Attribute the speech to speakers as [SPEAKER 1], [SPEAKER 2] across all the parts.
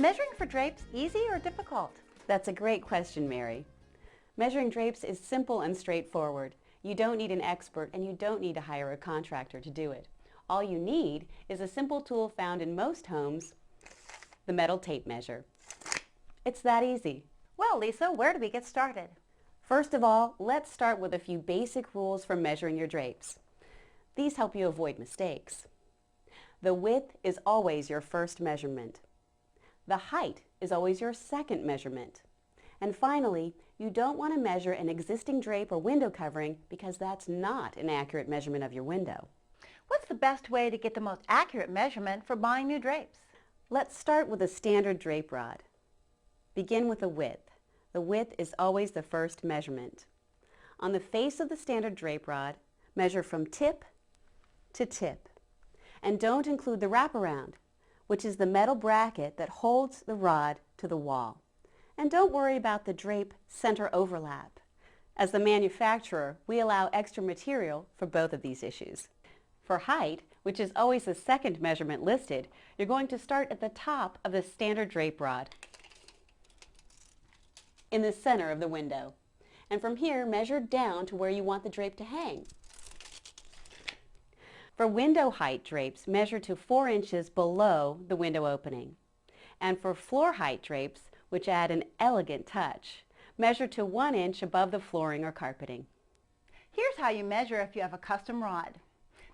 [SPEAKER 1] measuring for drapes easy or difficult?
[SPEAKER 2] That's a great question, Mary. Measuring drapes is simple and straightforward. You don't need an expert and you don't need to hire a contractor to do it. All you need is a simple tool found in most homes, the metal tape measure. It's that easy.
[SPEAKER 1] Well, Lisa, where do we get started?
[SPEAKER 2] First of all, let's start with a few basic rules for measuring your drapes. These help you avoid mistakes. The width is always your first measurement. The height is always your second measurement. And finally, you don't want to measure an existing drape or window covering because that's not an accurate measurement of your window.
[SPEAKER 1] What's the best way to get the most accurate measurement for buying new drapes?
[SPEAKER 2] Let's start with a standard drape rod. Begin with the width. The width is always the first measurement. On the face of the standard drape rod, measure from tip to tip. And don't include the wraparound, which is the metal bracket that holds the rod to the wall. And don't worry about the drape center overlap. As the manufacturer, we allow extra material for both of these issues. For height, which is always the second measurement listed, you're going to start at the top of the standard drape rod in the center of the window. And from here, measure down to where you want the drape to hang. For window height drapes, measure to 4 inches below the window opening. And for floor height drapes, which add an elegant touch, measure to 1 inch above the flooring or carpeting.
[SPEAKER 1] Here's how you measure if you have a custom rod.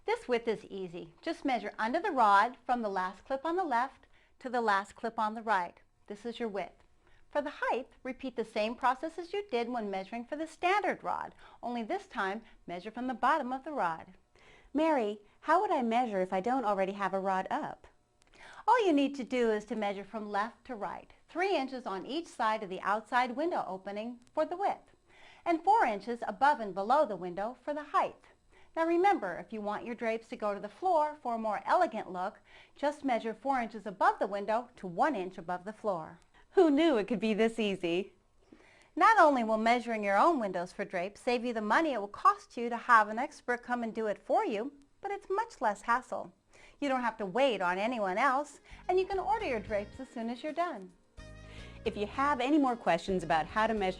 [SPEAKER 1] This width is easy. Just measure under the rod from the last clip on the left to the last clip on the right. This is your width. For the height, repeat the same process as you did when measuring for the standard rod, only this time measure from the bottom of the rod.
[SPEAKER 2] Mary, how would I measure if I don't already have a rod up?
[SPEAKER 1] All you need to do is to measure from left to right, 3 inches on each side of the outside window opening for the width, and 4 inches above and below the window for the height. Now remember, if you want your drapes to go to the floor for a more elegant look, just measure 4 inches above the window to 1 inch above the floor.
[SPEAKER 2] Who knew it could be this easy?
[SPEAKER 1] Not only will measuring your own windows for drapes save you the money it will cost you to have an expert come and do it for you, but it's much less hassle. You don't have to wait on anyone else, and you can order your drapes as soon as you're done.
[SPEAKER 2] If you have any more questions about how to measure